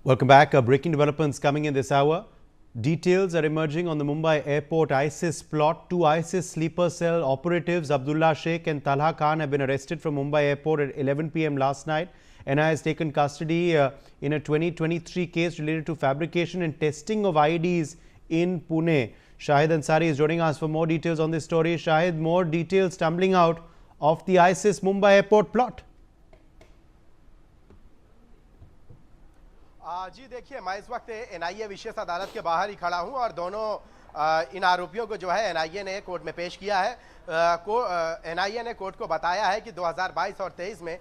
Welcome back. Breaking developments coming in this hour. Details are emerging on the Mumbai airport ISIS plot. Two ISIS sleeper cell operatives, Abdullah Sheikh and Talha Khan, have been arrested from Mumbai airport at 11 p.m. last night. NIA has taken custody in a 2023 case related to fabrication and testing of IEDs in Pune. Shahid Ansari is joining us for more details on this story. Shahid, more details tumbling out of the ISIS Mumbai airport plot. जी देखिए, मैं इस वक्त NIA विशेष अदालत के बाहर ही खड़ा हूं और दोनों इन आरोपियों को जो है एनआईए ने कोर्ट में पेश किया है। एनआईए ने कोर्ट को बताया है कि 2022 और 23 में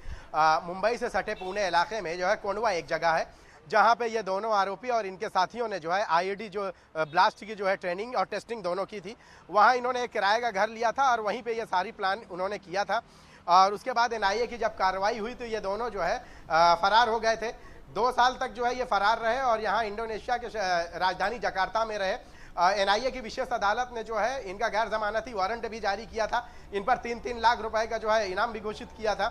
मुंबई से सटे पुणे इलाके में जो है कोंडवा एक जगह है जहां पे ये दोनों आरोपी और इनके साथियों ने जो है आईईडी जो ब्लास्ट की जो है ट्रेनिंग और टेस्टिंग दोनों की थी। वहां इन्होंने एक किराए का घर लिया था और वहीं पे ये सारी प्लान उन्होंने किया था और उसके बाद एनआईए की जब कार्रवाई हुई तो ये दोनों जो है फरार हो गए थे। 2 साल तक जो है ये फरार रहे और यहाँ इंडोनेशिया के राजधानी जकार्ता में रहे। एनआईए की विशेष अदालत ने जो है इनका गैर जमानती वारंट भी जारी किया था। इन पर 3-3 लाख रुपए का जो है इनाम भी घोषित किया था,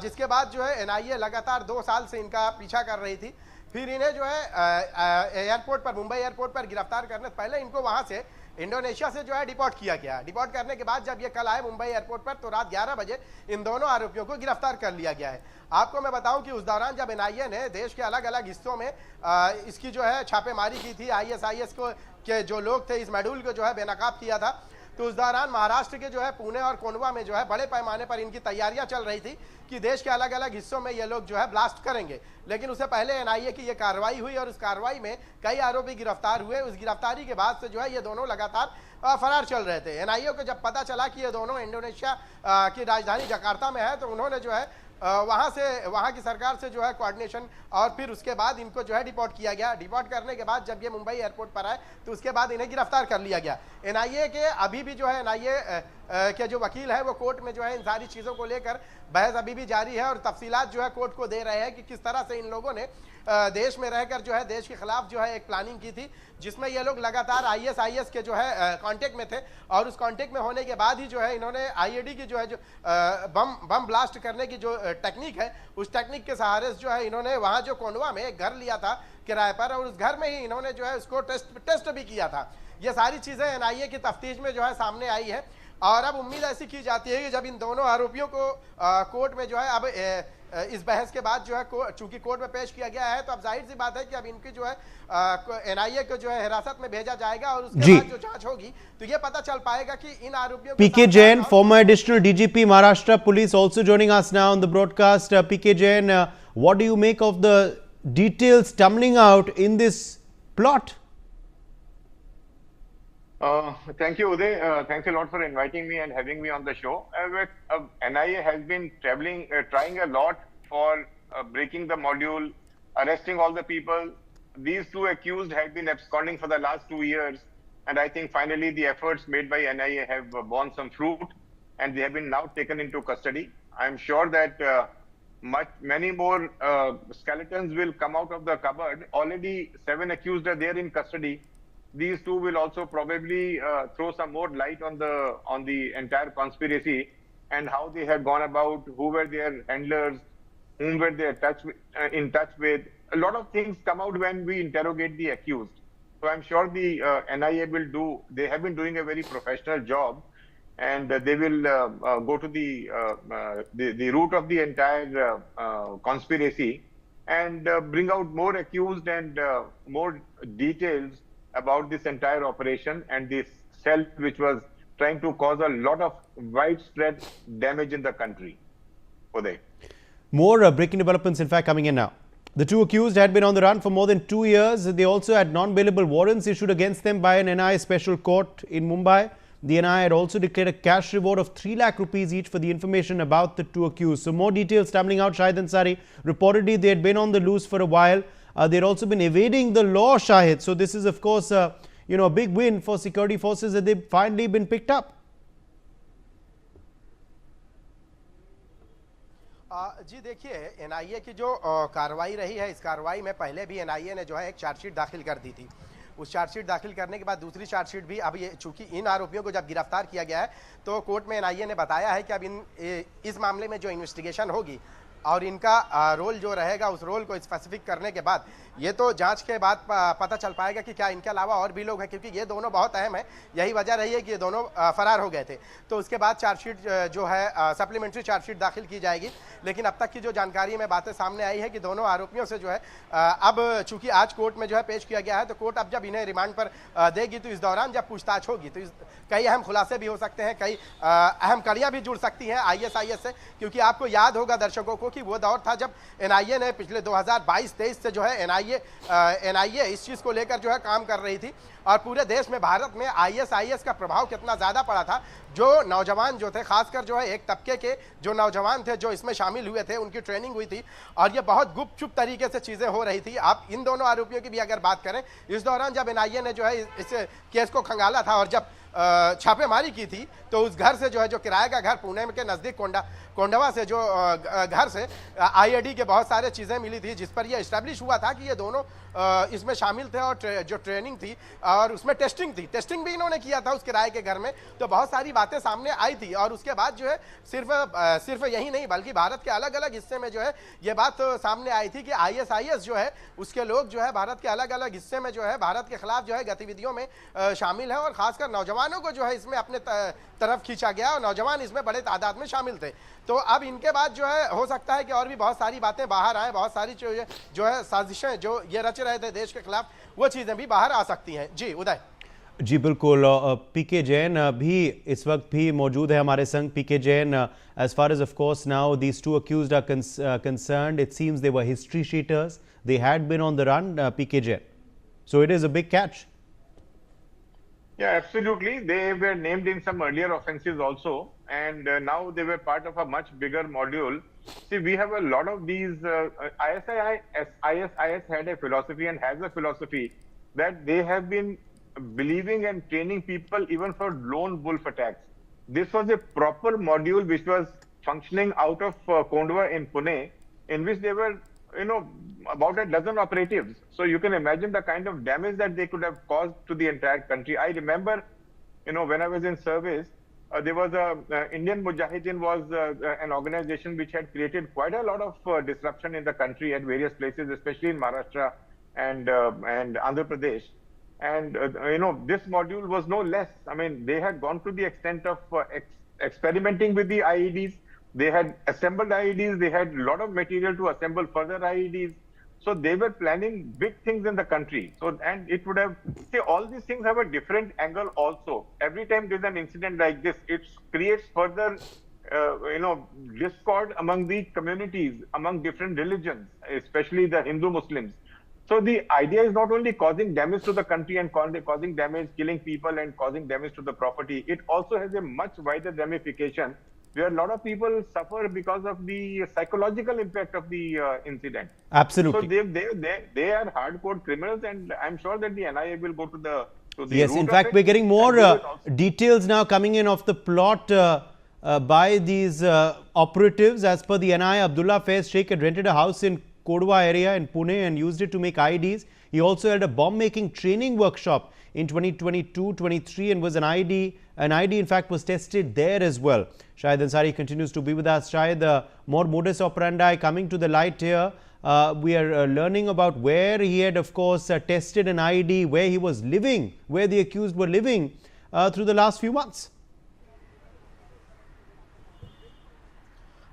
जिसके बाद जो है एनआईए लगातार 2 साल से इनका पीछा कर रही थी। फिर इन्हें जो है एयरपोर्ट पर, मुंबई एयरपोर्ट पर गिरफ्तार करने से पहले इनको वहां से इंडोनेशिया से जो है डिपोर्ट किया गया। डिपोर्ट करने के बाद जब ये कल आए मुंबई एयरपोर्ट पर तो रात 11 बजे इन दोनों आरोपियों को गिरफ्तार कर लिया गया है। आपको मैं बताऊं कि उस दौरान जब एनआईए ने देश के अलग अलग हिस्सों में इसकी जो है छापेमारी की थी, आईएसआईएस को के जो लोग थे इस मॉड्यूल को जो है बेनकाब किया था, तो उस दौरान महाराष्ट्र के जो है पुणे और कोंडवा में जो है बड़े पैमाने पर इनकी तैयारियां चल रही थी कि देश के अलग अलग हिस्सों में ये लोग जो है ब्लास्ट करेंगे। लेकिन उससे पहले एनआईए की ये कार्रवाई हुई और उस कार्रवाई में कई आरोपी गिरफ्तार हुए। उस गिरफ्तारी के बाद से जो है ये दोनों लगातार फरार चल रहे थे। एनआईए को जब पता चला कि ये दोनों इंडोनेशिया की राजधानी जकार्ता में है तो उन्होंने जो है वहां की सरकार से जो है कोऑर्डिनेशन और फिर उसके बाद इनको जो है डिपोर्ट किया गया। डिपोर्ट करने के बाद जब ये मुंबई एयरपोर्ट पर आए तो उसके बाद इन्हें गिरफ्तार कर लिया गया। एनआईए के अभी भी जो है एनआईए के जो वकील है वो कोर्ट में जो है इन सारी चीजों को लेकर बहस अभी भी जारी है और तफसीलात जो है कोर्ट को दे रहे हैं कि किस तरह से इन लोगों ने देश में रहकर जो है देश के खिलाफ जो है एक प्लानिंग की थी, जिसमें ये लोग लगातार आईएसआईएस के जो है कांटेक्ट में थे और उस कांटेक्ट में होने के बाद ही जो है इन्होंने आईईडी की जो है जो बम ब्लास्ट करने की जो टेक्निक है उस टेक्निक के सहारे जो है इन्होंने वहां जो कोंडवा में एक घर लिया था किराए पर और उस घर में ही इन्होंने जो है उसको टेस्ट भी किया था। ये सारी चीजें एनआईए की तफ्तीश में जो है सामने आई है और अब उम्मीद ऐसी की जाती है कि जब इन दोनों आरोपियों को कोर्ट में जो है अब इस बहस के बाद जो है चूंकि कोर्ट में पेश किया गया है तो अब जाहिर सी बात है कि अब इनकी जो है एनआईए को जो है हिरासत में भेजा जाएगा और उसके बाद जो जांच होगी तो ये पता चल पाएगा कि इन आरोपियों PK Jain, former additional DGP Maharashtra Police, also joining us now on the broadcast. PK Jain, what do you make of the details tumbling out in this plot? Thank you, Uday. Thanks a lot for inviting me and having me on the show. NIA has been trying a lot for breaking the module, arresting all the people. These two accused have been absconding for the last 2 years. And I think finally the efforts made by NIA have borne some fruit and they have been now taken into custody. I'm sure that many more skeletons will come out of the cupboard. Already 7 accused are there in custody. These two will also probably throw some more light on the entire conspiracy and how they have gone about, who were their handlers, whom were they in touch with. A lot of things come out when we interrogate the accused. So I'm sure the NIA they have been doing a very professional job and they will go to the root of the entire conspiracy and bring out more accused and more details about this entire operation and this cell which was trying to cause a lot of widespread damage in the country. Uday. More breaking developments, in fact, coming in now. The two accused had been on the run for more than 2 years. They also had non-bailable warrants issued against them by an NIA special court in Mumbai. The NIA had also declared a cash reward of 3 lakh rupees each for the information about the two accused. So more details tumbling out, Shahid Ansari. Reportedly, they had been on the loose for a while. They'd also been evading the law, Shahid. So this is, of course, a big win for security forces that they've finally been picked up. जी देखिए, NIA की जो कार्रवाई रही है, इस कार्रवाई में पहले भी एनआईए ने जो है एक चार्जशीट दाखिल कर दी थी। उस चार्जशीट दाखिल करने के बाद दूसरी चार्जशीट भी, अब ये चूंकि इन आरोपियों को जब गिरफ्तार किया गया है तो कोर्ट में एनआईए ने बताया है कि अब इस मामले में जो इन्वेस्टिगेशन होगी और इनका रोल जो रहेगा उस रोल को स्पेसिफिक करने के बाद ये तो जांच के बाद पता चल पाएगा कि क्या इनके अलावा और भी लोग हैं, क्योंकि ये दोनों बहुत अहम है। यही वजह रही है कि ये दोनों फरार हो गए थे। तो उसके बाद चार्जशीट जो है सप्लीमेंट्री चार्जशीट दाखिल की जाएगी। लेकिन अब तक की जो जानकारी में बातें सामने आई है कि दोनों आरोपियों से जो है अब चूंकि आज कोर्ट में जो है पेश किया गया है, तो कोर्ट अब जब इन्हें रिमांड पर देगी तो इस दौरान जब पूछताछ होगी तो कई अहम खुलासे भी हो सकते हैं, कई अहम कड़ियां भी जुड़ सकती हैं आईएसआईएस से। क्योंकि आपको याद होगा दर्शकों को कि वो दौर था जब एनआईए ने पिछले 2022-23 से जो है एनआईए इस चीज को लेकर जो है काम कर रही थी और पूरे देश में भारत में आईएसआईएस का प्रभाव कितना ज्यादा पड़ा था। जो नौजवान जो थे, खासकर जो है एक तबके के जो नौजवान थे जो इसमें शामिल हुए थे, उनकी ट्रेनिंग हुई थी और ये बहुत गुपचुप तरीके से चीजें हो रही थी। आप इन दोनों आरोपियों की भी अगर बात करें, इस दौरान जब एनआईए ने जो है इस केस को खंगाला था और जब छापेमारी की थी तो उस घर से जो है, जो किराए का घर पुणे के नजदीक कोंडवा से जो घर से आईईडी के बहुत सारे चीजें मिली थी, जिस पर यह एस्टेब्लिश हुआ था कि ये दोनों इसमें शामिल थे और जो ट्रेनिंग थी और उसमें टेस्टिंग भी इन्होंने किया था उस किराए के घर में। तो बहुत सारी बातें सामने आई थी और उसके बाद जो है सिर्फ यही नहीं बल्कि भारत के अलग अलग हिस्से में जो है ये बात सामने आई थी कि आईएसआईएस जो है उसके लोग जो है भारत के अलग अलग हिस्से में जो है भारत के खिलाफ जो है गतिविधियों में शामिल है और खासकर नौजवानों को जो है इसमें अपने तरफ खींचा गया और नौजवान इसमें बड़े तादाद में शामिल थे। तो अब इनके बाद जो है हो सकता है कि और भी बहुत सारी बातें बाहर आए, बहुत सारी जो है साजिशें जो ये रच रहे थे देश के खिलाफ, वो चीजें भी बाहर आ सकती हैं। जी उदय। जी बिल्कुल। पीके जैन भी इस वक्त भी मौजूद है हमारे संग। पीके Jain, as far as of course now these two accused are concerned, it seems they were history sheeters, they had been on the run, Pk Jain, so it is a big catch. Yeah, absolutely. They were named in some earlier offenses also, and now they were part of a much bigger module. See, we have a lot of these. ISIS had a philosophy and has a philosophy that they have been believing and training people even for lone wolf attacks. This was a proper module which was functioning out of Kondwa in Pune, in which they were, about a dozen operatives. So you can imagine the kind of damage that they could have caused to the entire country. I remember, when I was in service, there was Indian Mujahideen was an organization which had created quite a lot of disruption in the country at various places, especially in Maharashtra and Andhra Pradesh. And, this module was no less. I mean, they had gone to the extent of experimenting with the IEDs. They had assembled IEDs. They had a lot of material to assemble further IEDs. So they were planning big things in the country. So, and it would have, all these things have a different angle also. Every time there's an incident like this, it creates further, discord among the communities, among different religions, especially the Hindu Muslims. So the idea is not only causing damage to the country and causing damage, killing people and causing damage to the property. It also has a much wider ramification where a lot of people suffer because of the psychological impact of the incident. Absolutely. So they are hardcore criminals, and I'm sure that the NIA will go to the yes, in fact, we're getting more details now coming in of the plot by these operatives. As per the NIA, Abdullah Faiz Sheikh had rented a house in Kodwa area in Pune and used it to make IEDs. He also had a bomb-making training workshop in 2022-23 and was an ID in fact was tested there as well. Shahid Ansari continues to be with us. Shahid, more modus operandi coming to the light here. We are learning about where he had of course tested an IED, where he was living, where the accused were living through the last few months.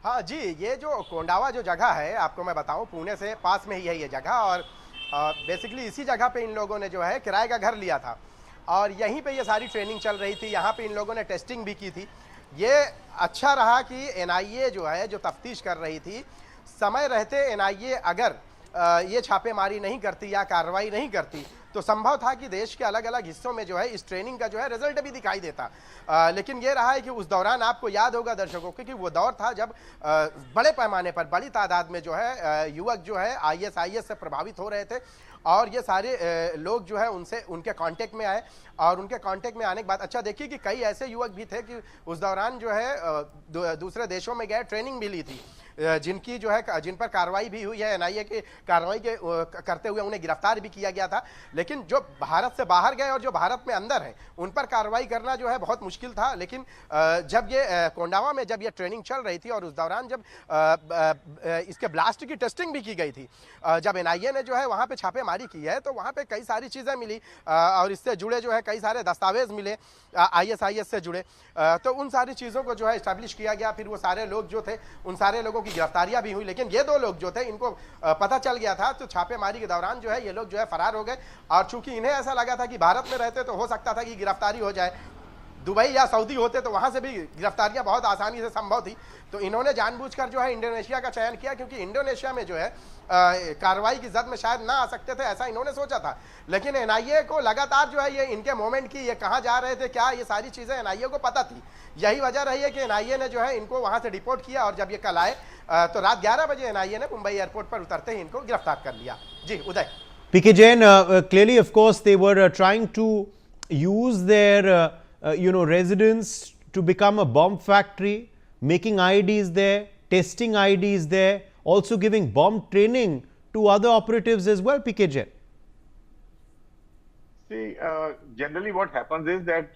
हाँ जी, ये जो कोंडावा जो जगह है, आपको मैं बताऊं पुणे से पास में ही है ये जगह और बेसिकली इसी जगह पे इन लोगों ने जो है किराए का घर लिया था और यहीं पे ये सारी ट्रेनिंग चल रही थी। यहाँ पे इन लोगों ने टेस्टिंग भी की थी। ये अच्छा रहा कि एनआईए जो है जो तफ्तीश कर रही थी, समय रहते एनआईए अगर ये छापेमारी नहीं करती या कार्रवाई नहीं करती तो संभव था कि देश के अलग अलग हिस्सों में जो है इस ट्रेनिंग का जो है रिजल्ट भी दिखाई देता। लेकिन ये रहा है कि उस दौरान आपको याद होगा दर्शकों को कि वो दौर था जब बड़े पैमाने पर बड़ी तादाद में जो है युवक जो है आईएसआईएस से प्रभावित हो रहे थे और ये सारे लोग जो है उनके कांटेक्ट में आए और उनके कांटेक्ट में आने के बाद अच्छा देखिए कि कई ऐसे युवक भी थे कि उस दौरान जो है दूसरे देशों में गए, ट्रेनिंग भी ली थी। जिनकी जो है जिन पर कार्रवाई भी हुई है, एनआईए की कार्रवाई के करते हुए उन्हें गिरफ्तार भी किया गया था। लेकिन जो भारत से बाहर गए और जो भारत में अंदर है उन पर कार्रवाई करना जो है बहुत मुश्किल था। लेकिन जब ये कोंडावा में जब ये ट्रेनिंग चल रही थी और उस दौरान जब इसके ब्लास्ट की टेस्टिंग भी की गई थी, जब एनआईए ने जो है वहां पे छापेमारी की है तो वहां पे कई सारी चीजें मिली और इससे जुड़े जो है कई सारे दस्तावेज मिले आईएसआईएस से जुड़े। तो उन सारी चीजों को जो है एस्टैब्लिश किया गया। फिर वो सारे लोग जो थे उन सारे लोगों की गिरफ्तारियां भी हुई। लेकिन ये दो लोग जो थे इनको पता चल गया था, तो छापेमारी के दौरान जो है ये लोग जो है फरार हो गए। और चूंकि इन्हें ऐसा लगा था कि भारत में रहते तो हो सकता था कि गिरफ्तारी हो जाए, दुबई या सऊदी होते तो वहां से भी गिरफ्तारियां बहुत आसानी से संभव थी। तो इन्होंने जानबूझकर जो है इंडोनेशिया का चयन किया, क्योंकि इंडोनेशिया में जो है कार्रवाई की जद में शायद ना आ सकते थे, ऐसा इन्होंने सोचा था। लेकिन एनआईए को लगातार जो है ये इनके मोमेंट की, ये कहां जा रहे थे क्या, ये सारी चीजें एनआईए को पता थी। यही वजह रही है कि एनआईए ने जो है इनको वहां से डिपोर्ट किया और जब ये कल आए तो रात 11 बजे एनआईए ने मुंबई एयरपोर्ट पर उतरते ही इनको गिरफ्तार कर लिया। जी उदय। PK Jain, clearly, of course, they were trying to use their, residence to become a bomb factory, making IEDs there, testing IEDs there, also giving bomb training to other operatives as well, PK Jain. See, generally what happens is that,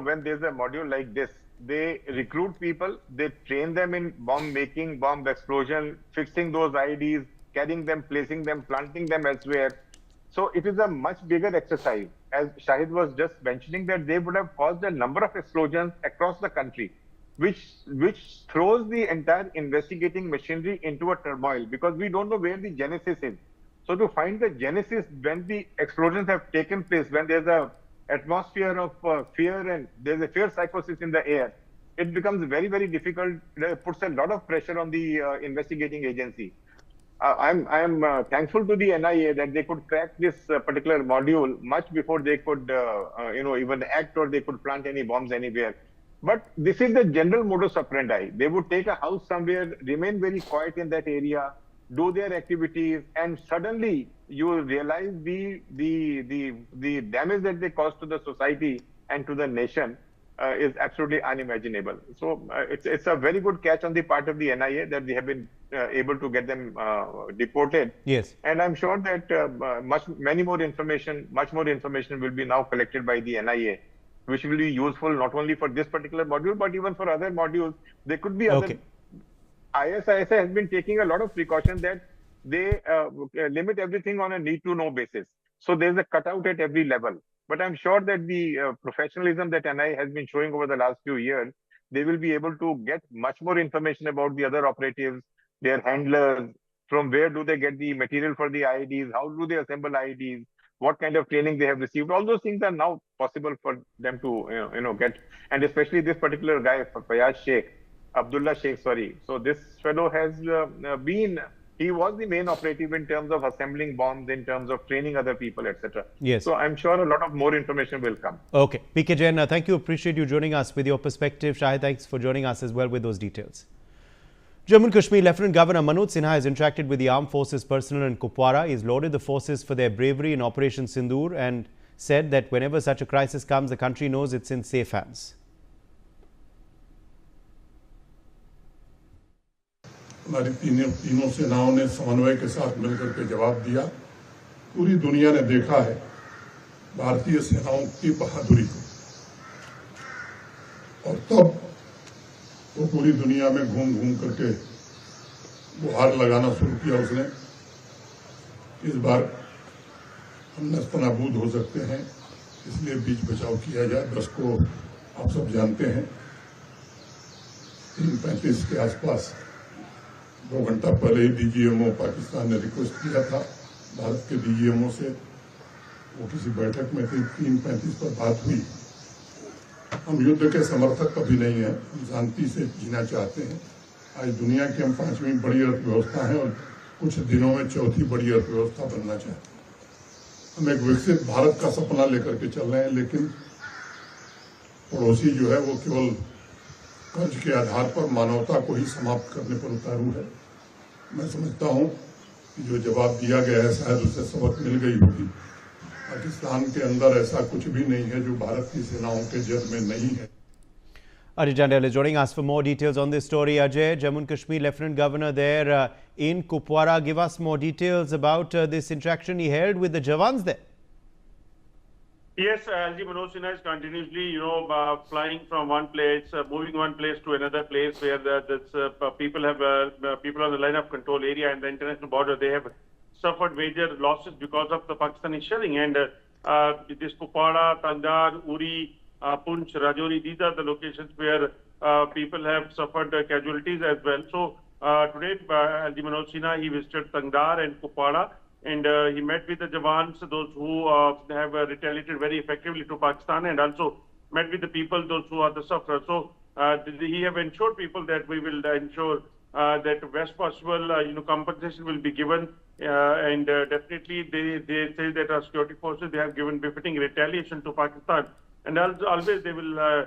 when there's a module like this, they recruit people, they train them in bomb making, bomb explosion, fixing those IEDs, carrying them, placing them, planting them elsewhere. So it is a much bigger exercise. As Shahid was just mentioning, that they would have caused a number of explosions across the country, which throws the entire investigating machinery into a turmoil, because we don't know where the genesis is. So to find the genesis when the explosions have taken place, when there's a atmosphere of fear and there's a fear psychosis in the air, it becomes very, very difficult. It puts a lot of pressure on the investigating agency. I'm thankful to the NIA that they could crack this particular module much before they could, even act or they could plant any bombs anywhere. But this is the general modus operandi. They would take a house somewhere, remain very quiet in that area, do their activities, and suddenly you will realize the damage that they cause to the society and to the nation is absolutely unimaginable. So it's a very good catch on the part of the NIA that they have been able to get them deported. Yes. And I'm sure that much more information will be now collected by the NIA, which will be useful not only for this particular module, but even for other modules. There could be other. Okay. ISIS has been taking a lot of precaution that they limit everything on a need-to-know basis. So there's a cutout at every level. But I'm sure that the professionalism that NIA has been showing over the last few years, they will be able to get much more information about the other operatives, their handlers, from where do they get the material for the IEDs, how do they assemble IEDs, what kind of training they have received. All those things are now possible for them to get. And especially this particular guy, Abdullah Sheikh. So this fellow has he was the main operative in terms of assembling bombs, in terms of training other people, etc. Yes. So I'm sure a lot of more information will come. Okay. PK Jain, thank you. Appreciate you joining us with your perspective. Shahid, thanks for joining us as well with those details. Jammu and Kashmir Lieutenant Governor Manoj Sinha has interacted with the armed forces personnel in Kupwara. He's lauded the forces for their bravery in Operation Sindoor and said that whenever such a crisis comes, the country knows it's in safe hands. हमारी तीनों सेनाओं ने समन्वय के साथ मिलकर के जवाब दिया। पूरी दुनिया ने देखा है भारतीय सेनाओं की बहादुरी को, और तब वो पूरी दुनिया में घूम करके गुहार लगाना शुरू किया उसने। इस बार हम नस्तनाबूद हो सकते हैं, इसलिए बीच बचाव किया जाए। बस को आप सब जानते हैं 3:35 के आसपास 2 घंटा पहले ही डीजीएमओ पाकिस्तान ने रिक्वेस्ट किया था भारत के डीजीएमओ से, वो किसी बैठक में थी, 3:35 पर बात हुई। हम युद्ध के समर्थक कभी नहीं हैं, हम शांति से जीना चाहते हैं। आज दुनिया की हम 5वीं बड़ी अर्थव्यवस्था है और कुछ दिनों में 4थी बड़ी अर्थव्यवस्था बनना चाहते हैं। हम एक विकसित भारत का सपना लेकर के चल रहे हैं, लेकिन पड़ोसी जो है वो केवल कर्ज के आधार पर मानवता को ही समाप्त करने पर उतारू है। मैं समझता हूं कि जो जवाब दिया गया है शायद उससे सबक मिल गई होगी। पाकिस्तान के अंदर ऐसा कुछ भी नहीं है जो भारत की सेनाओं के जद में नहीं है। Ajay Jandal is joining us for more details on this story. Ajay, Jammu and Kashmir Lieutenant Governor there in Kupwara, give us more details about this interaction he held with the Jawans there. Yes, LG Manoj Sinha is continuously, flying from one place, moving one place to another place where people have people on the line of control area and the international border. They have suffered major losses because of the Pakistani shelling. And this Kupwara, Tangdar, Uri, Poonch, Rajouri, these are the locations where people have suffered casualties as well. So today, LG Manoj Sinha, he visited Tangdar and Kupwara. And he met with the Jawans, those who have retaliated very effectively to Pakistan, and also met with the people, those who are the sufferers. So he have ensured people that we will ensure that best possible compensation will be given, and definitely they say that our security forces, they have given befitting retaliation to Pakistan, and always they will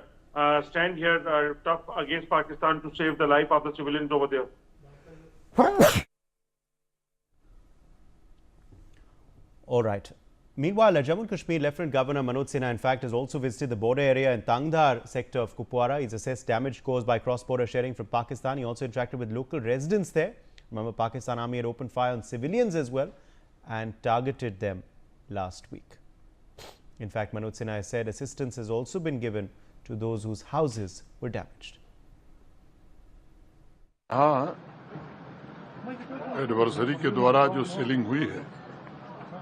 stand here tough against Pakistan to save the life of the civilians over there. All right. Meanwhile, Jammu and Kashmir Lieutenant Governor Manoj Sinha, in fact, has also visited the border area in Tangdar sector of Kupwara. He's assessed damage caused by cross-border sharing from Pakistan. He also interacted with local residents there. Remember, Pakistan Army had opened fire on civilians as well and targeted them last week. In fact, Manoj Sinha has said assistance has also been given to those whose houses were damaged. हाँ, adversary के द्वारा जो selling हुई है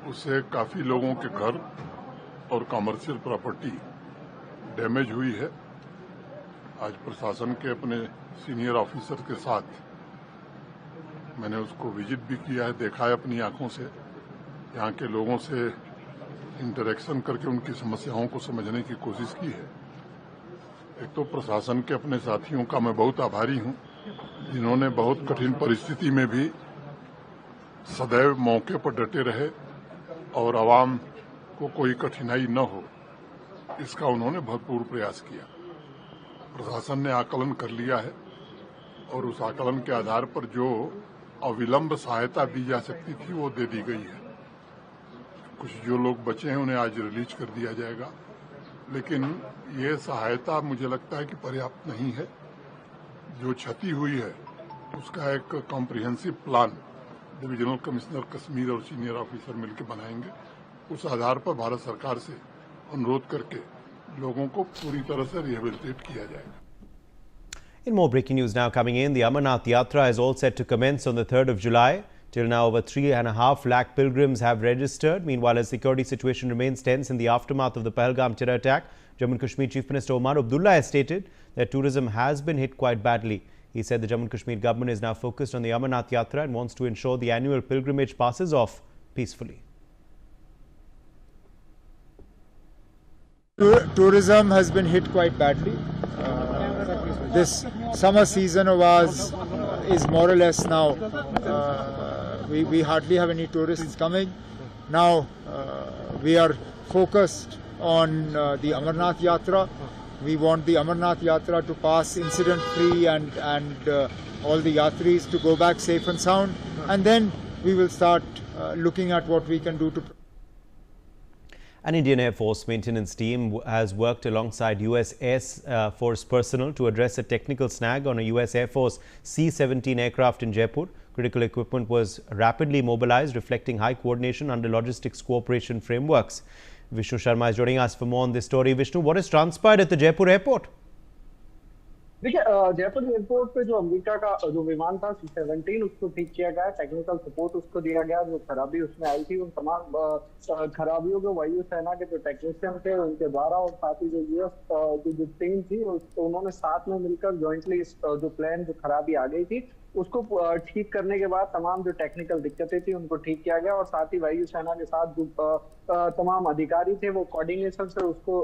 उससे काफ़ी लोगों के घर और कमर्शियल प्रॉपर्टी डैमेज हुई है। आज प्रशासन के अपने सीनियर ऑफिसर के साथ मैंने उसको विजिट भी किया है, देखा है अपनी आंखों से, यहाँ के लोगों से इंटरेक्शन करके उनकी समस्याओं को समझने की कोशिश की है। एक तो प्रशासन के अपने साथियों का मैं बहुत आभारी हूँ, जिन्होंने बहुत कठिन परिस्थिति में भी सदैव मौके पर डटे रहे और आवाम को कोई कठिनाई न हो, इसका उन्होंने भरपूर प्रयास किया। प्रशासन ने आकलन कर लिया है और उस आकलन के आधार पर जो अविलंब सहायता दी जा सकती थी वो दे दी गई है। कुछ जो लोग बचे हैं उन्हें आज रिलीज कर दिया जाएगा, लेकिन ये सहायता मुझे लगता है कि पर्याप्त नहीं है। जो क्षति हुई है उसका एक comprehensive plan divisional commissioner Kashmir और सीनियर ऑफिसर मिलकर बनाएंगे। उस आधार पर भारत सरकार से अनुरोध करके लोगों को पूरी तरह से रिहेबिलिटेट किया जाएगा। In more breaking news now coming in, the Amarnath Yatra is all set to commence on the 3rd of July. Till now, over 3.5 lakh pilgrims have registered. Meanwhile, the security situation remains tense in the aftermath of the Pahalgam terror attack. Jammu and Kashmir Chief Minister Omar Abdullah has stated that tourism has been hit quite badly. He said the Jammu and Kashmir government is now focused on the Amarnath Yatra and wants to ensure the annual pilgrimage passes off peacefully. Tourism has been hit quite badly. This summer season of ours is more or less now. We hardly have any tourists coming. Now we are focused on the Amarnath Yatra. We want the Amarnath Yatra to pass incident-free and all the yatris to go back safe and sound. And then we will start looking at what we can do to. An Indian Air Force maintenance team has worked alongside US Air Force personnel to address a technical snag on a US Air Force C-17 aircraft in Jaipur. Critical equipment was rapidly mobilized, reflecting high coordination under logistics cooperation frameworks. Vishnu Sharma is joining us for more on this story. Vishnu, what has transpired at the Jaipur airport? देखिए, Jaipur airport पे जो America का जो विमान था C-17 उसको ठीक किया गया, टेक्निकल सपोर्ट उसको दिया गया। जो खराबी उसमें आई थी उन तमाम खराबियों को वायुसेना के जो टेक्नीशियन थे उनके द्वारा और साथ ही जो यूएस जो टीम थी उन्होंने साथ में मिलकर जॉइंटली जो प्लान जो खराबी आ गई थी उसको ठीक करने के बाद तमाम जो टेक्निकल दिक्कतें थी उनको ठीक किया गया और साथ ही वायुसेना के साथ जो तमाम अधिकारी थे वो कोऑर्डिनेशन से उसको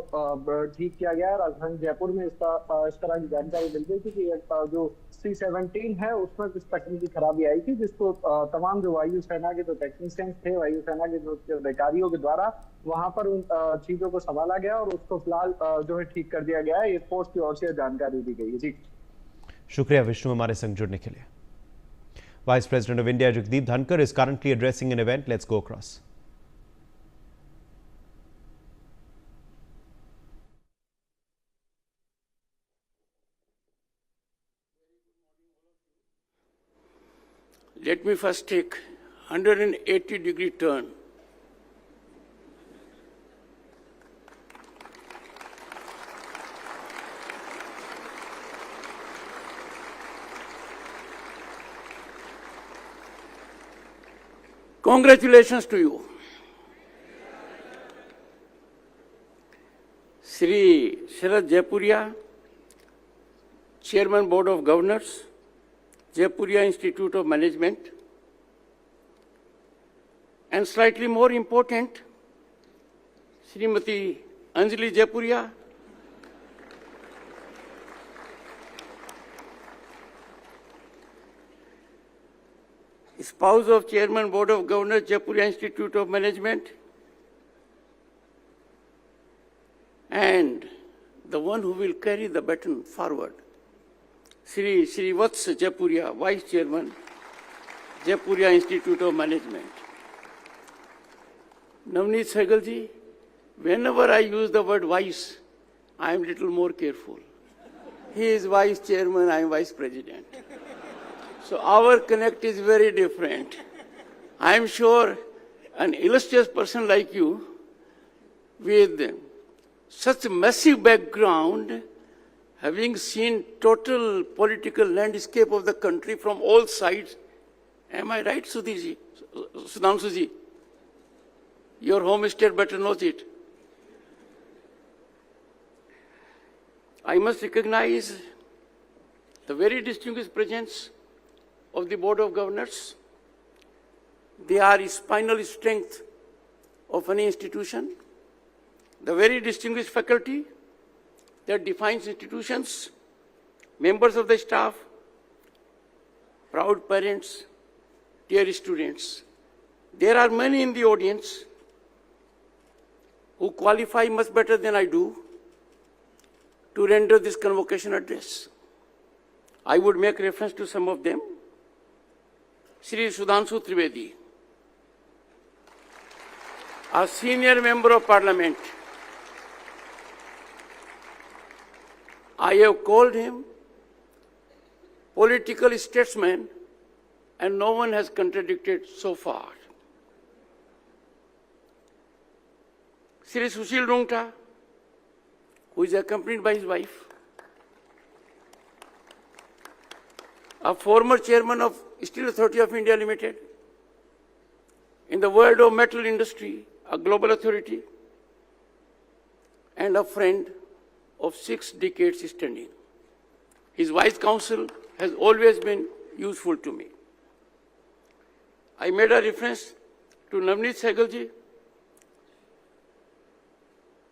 ठीक किया गया। राजधानी जयपुर में इस तरह की जानकारी मिल गई थी कि जो C-17 है उसमें कुछ तकनीकी खराबी आई थी, जिसको तमाम जो वायुसेना के जो टेक्नीशियंस थे, वायुसेना के जो अधिकारियों के द्वारा वहां पर उन चीजों को संभाला गया और उसको फिलहाल जो है ठीक कर दिया गया है। एयरफोर्स की ओर से जानकारी दी गई है। जी शुक्रिया विष्णु हमारे संग जुड़ने के लिए। Vice President of India Jagdeep Dhankar is currently addressing an event. Let's go across. Let me first take 180-degree turn. Congratulations to you. Shri Sharad Jaipuria, Chairman Board of Governors, Jaipuria Institute of Management, and slightly more important, Srimati Anjali Jaipuria, spouse of Chairman Board of Governors, Jaipuria Institute of Management, and the one who will carry the baton forward, Shri Srivats Jaipuria, Vice Chairman, Jaipuria Institute of Management. Navneet Sehgal ji, whenever I use the word vice, I am little more careful. He is Vice Chairman, I am Vice President. So our connect is very different. I am sure an illustrious person like you, with such a massive background, having seen total political landscape of the country from all sides, am I right, Sudhirji? Sudhanshuji? Your home state better knows it. I must recognize the very distinguished presence of the Board of Governors. They are spinal strength of any institution. The very distinguished faculty that defines institutions, members of the staff, proud parents, dear students. There are many in the audience who qualify much better than I do to render this convocation address. I would make reference to some of them. Shri Sudhanshu Trivedi, a senior member of Parliament. I have called him political statesman, and no one has contradicted so far. Shri Sushil Rungta, who is accompanied by his wife, a former chairman of Steel Authority of India Limited, in the world of metal industry, a global authority, and a friend of 6 decades standing. His wise counsel has always been useful to me. I made a reference to Navneet Sehgal ji.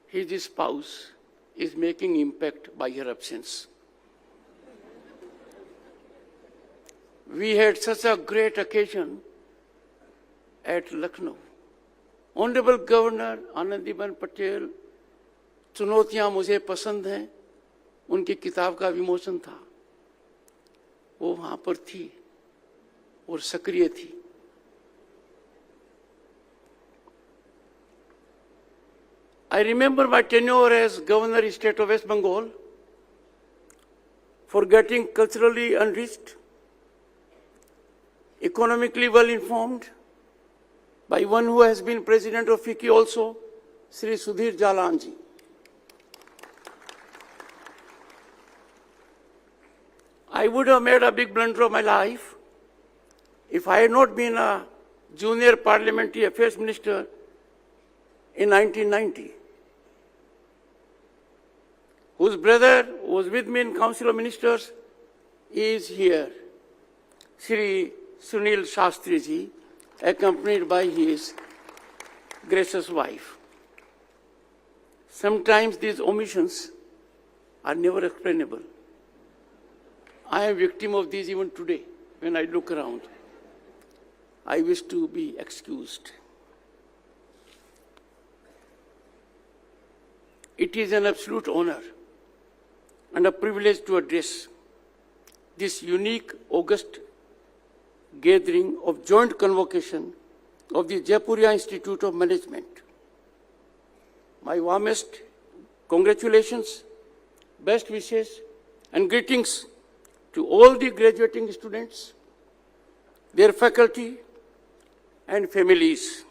His spouse is making impact by her absence. We had such a great occasion at Lucknow. Honorable Governor Anandiben Patel, चुनौतियां मुझे पसंद हैं, उनकी किताब का विमोचन था, वो वहां पर थी और सक्रिय थी. I remember my tenure as Governor State of West Bengal for getting culturally enriched, economically well informed by one who has been President of FICCI also, Sri Sudhir Jalanji. I would have made a big blunder of my life if I had not been a junior parliamentary affairs minister in 1990, whose brother was with me in Council of Ministers, is here, Sri Sunil Shastri ji, accompanied by his gracious wife. Sometimes these omissions are never explainable. I am victim of these even today when I look around. I wish to be excused. It is an absolute honor and a privilege to address this unique August gathering of joint convocation of the Jaipuria Institute of Management. My warmest congratulations, best wishes, and greetings to all the graduating students, their faculty and families.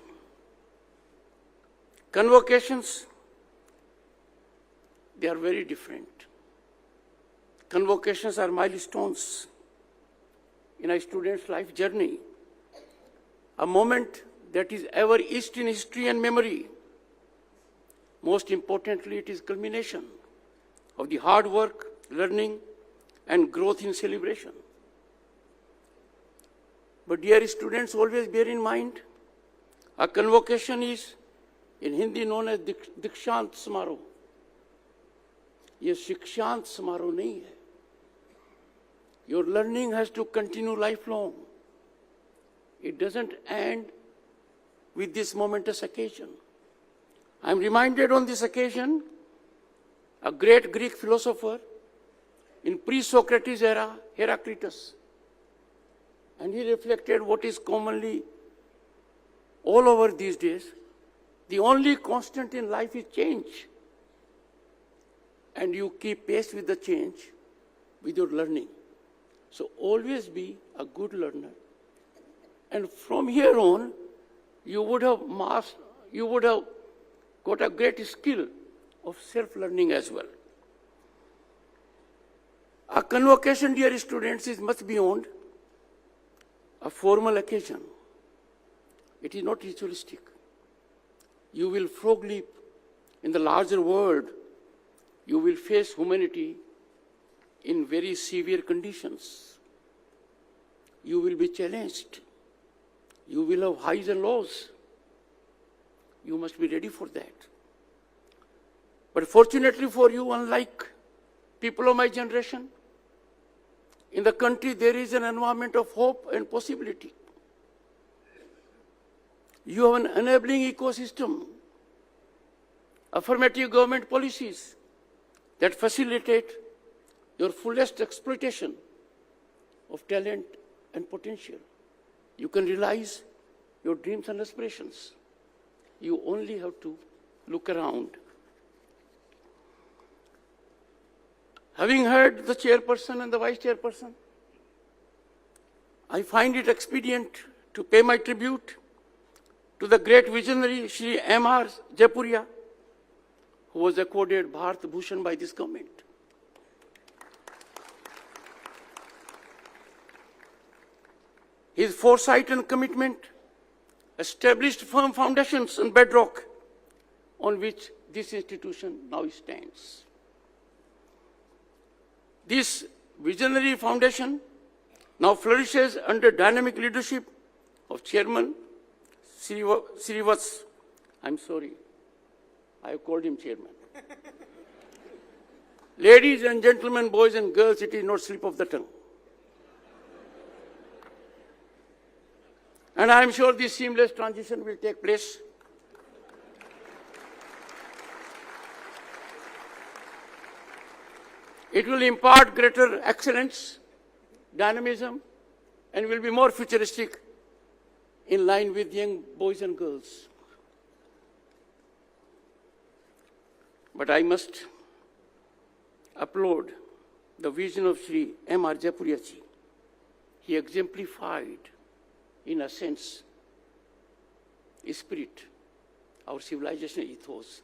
Convocations, they are very different. Convocations are milestones in a student's life journey, a moment that is ever etched in history and memory. Most importantly, it is culmination of the hard work, learning, and growth in celebration. But dear students, always bear in mind, a convocation is in Hindi known as Dikshant Samaroh. ये शिक्षांत समारोह नहीं है. Your learning has to continue lifelong. It doesn't end with this momentous occasion. I am reminded on this occasion, a great Greek philosopher in pre-Socrates era, Heraclitus, and he reflected what is commonly all over these days. The only constant in life is change. And you keep pace with the change with your learning. So always be a good learner. And from here on, you would have got a great skill of self-learning as well. A convocation, dear students, is much beyond a formal occasion. It is not ritualistic. You will frog leap in the larger world. You will face humanity in very severe conditions. You will be challenged. You will have highs and lows. You must be ready for that. But fortunately for you, unlike people of my generation, in the country there is an environment of hope and possibility. You have an enabling ecosystem, affirmative government policies that facilitate your fullest exploitation of talent and potential. You can realize your dreams and aspirations. You only have to look around. Having heard the chairperson and the vice chairperson, I find it expedient to pay my tribute to the great visionary Shri M.R. Jaipuria, who was accorded Bharat Bhushan by this government. His foresight and commitment established firm foundations and bedrock on which this institution now stands. This visionary foundation now flourishes under dynamic leadership of Chairman Srivats. I'm sorry, I have called him Chairman. Ladies and gentlemen, boys and girls, it is not slip of the tongue. And I am sure this seamless transition will take place. It will impart greater excellence, dynamism, and will be more futuristic in line with young boys and girls. But I must applaud the vision of Shri M.R. Jaipuria ji. He exemplified, in a sense, spirit, our civilization ethos,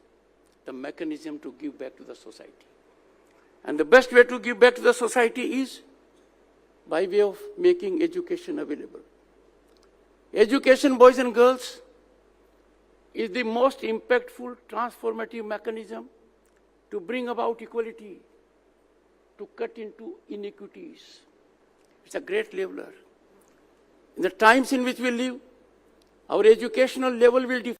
the mechanism to give back to the society. And the best way to give back to the society is by way of making education available. Education, boys and girls, is the most impactful, transformative mechanism to bring about equality, to cut into inequities. It's a great leveler. In the times in which we live, our educational level will differ.